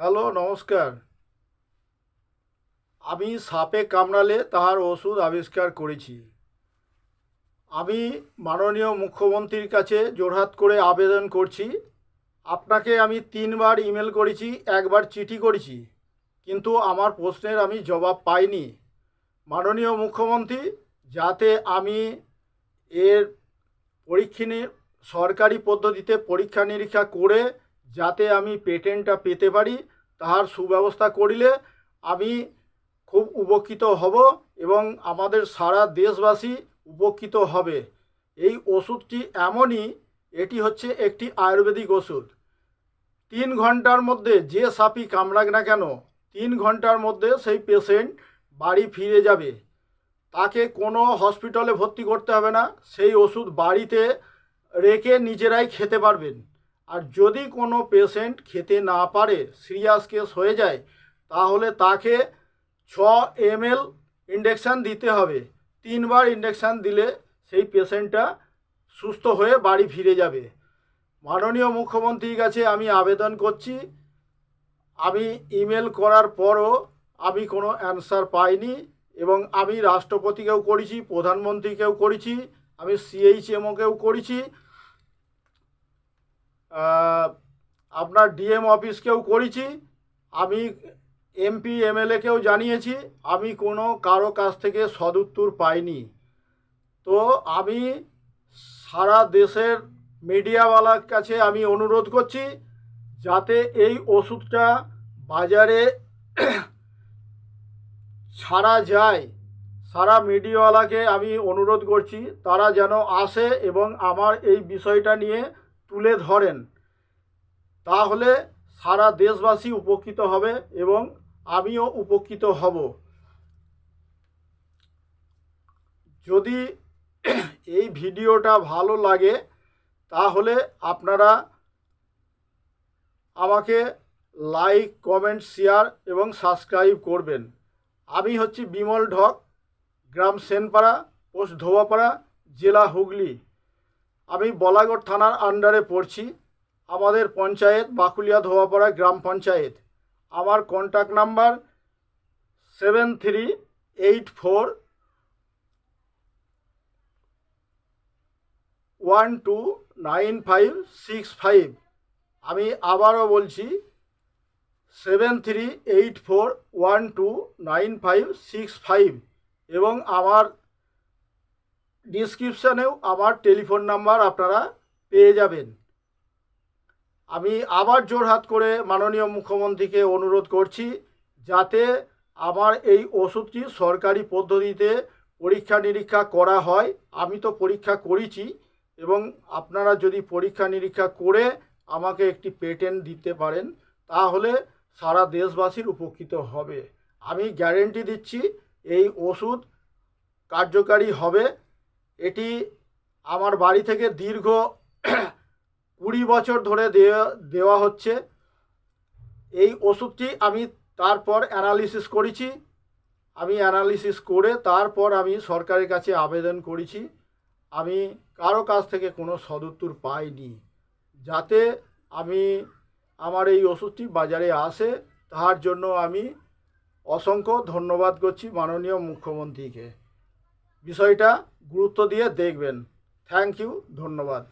Hello, নমস্কার। আমি সাপে কামড়ালে তাহার ওষুধ আবিষ্কার করেছি। আমি মাননীয় মুখ্যমন্ত্রীর কাছে জোরহাত করে আবেদন করছি। আপনাকে আমি 3বার ইমেল করেছি, একবার চিঠি করেছি, কিন্তু আমার প্রশ্নের আমি জবাব পাইনি। মাননীয় মুখ্যমন্ত্রী, যাতে আমি এর পরীক্ষা সরকারি পদ্ধতিতে পরীক্ষা নিরীক্ষা করে যাতে আমি পেটেন্টটা পেতে পারি, তাহার সুব্যবস্থা করিলে আমি খুব উপকৃত হব এবং আমাদের সারা দেশবাসী উপকৃত হবে। এই ওষুধটি এমনই, এটি হচ্ছে একটি আয়ুর্বেদিক ওষুধ। 3 ঘন্টার মধ্যে যে সাপই কামড়াক না কেন, 3 ঘন্টার মধ্যে সেই পেশেন্ট বাড়ি ফিরে যাবে। তাকে কোনো হসপিটালে ভর্তি করতে হবে না, সেই ওষুধ বাড়িতে রেখে নিজেরাই খেতে পারবেন। আর যদি কোনো পেশেন্ট খেতে না পারে, সিরিয়াস কেস হয়ে যায়, তাহলে তাকে 6 ml ইঞ্জেকশান দিতে হবে। 3বার ইঞ্জেকশান দিলে সেই পেশেন্টটা সুস্থ হয়ে বাড়ি ফিরে যাবে। মাননীয় মুখ্যমন্ত্রীর কাছে আমি আবেদন করছি। আমি ইমেল করার পরও আমি কোনো অ্যান্সার পাইনি এবং আমি রাষ্ট্রপতিকেও করেছি, প্রধানমন্ত্রীকেও করেছি, আমি সিএইচএমওকেও করেছি, আপনার ডিএম অফিসকেও করেছি, আমি এমপি এমএলএকেও জানিয়েছি। আমি কোনো কারো কাছ থেকে সদুত্তর পাইনি। তো আমি সারা দেশের মিডিয়াওয়ালার কাছে আমি অনুরোধ করছি, যাতে এই ওষুধটা বাজারে ছাড়া যায়। সারা মিডিয়াওয়ালাকে আমি অনুরোধ করছি, তারা যেন আসে এবং আমার এই বিষয়টা নিয়ে তুলে ধরেন। তাহলে সারা দেশবাসী উপকৃত হবে এবং আমিও উপকৃত হব। যদি এই ভিডিওটা ভালো লাগে, তাহলে আপনারা আমাকে লাইক, কমেন্ট, শেয়ার এবং সাবস্ক্রাইব করবেন। আমি হচ্ছি বিমল ঢক, গ্রাম সেনপাড়া, পোস্ট ধোবাপাড়া, জেলা হুগলি। আমি বলাগড় থানার আন্ডারে পড়ছি। আমাদের পঞ্চায়েত বাকুলিয়া ধোবাপাড়া গ্রাম পঞ্চায়েত। আমার কন্ট্যাক্ট নাম্বার 7384129565। আমি আবারও বলছি, 7384129565 এবং আমার ডিসক্রিপশানেও আমার টেলিফোন নাম্বার আপনারা পেয়ে যাবেন। আমি আবার জোরহাত করে মাননীয় মুখ্যমন্ত্রীকে অনুরোধ করছি, যাতে আমার এই ওষুধটি সরকারি পদ্ধতিতে পরীক্ষা নিরীক্ষা করা হয়। আমি তো পরীক্ষা করেছি এবং আপনারা যদি পরীক্ষা নিরীক্ষা করে আমাকে একটি পেটেন্ট দিতে পারেন, তাহলে সারা দেশবাসীর উপকৃত হবে। আমি গ্যারেন্টি দিচ্ছি এই ওষুধ কার্যকারী হবে। এটি আমার বাড়ি থেকে দীর্ঘ 20 বছর ধরে দেওয়া হচ্ছে। এই ওষুধটি আমি তারপর অ্যানালিসিস করেছি। আমি অ্যানালিসিস করে তারপর আমি সরকারের কাছে আবেদন করেছি। আমি কারো কাছ থেকে কোনো সদুত্তর পাইনি। যাতে আমার এই ওষুধটি বাজারে আসে, তার জন্য আমি অসংখ্য ধন্যবাদ করছি মাননীয় মুখ্যমন্ত্রীকে। বিষয়টা গুরুত্ব দিয়ে দেখবেন। থ্যাংক ইউ, ধন্যবাদ।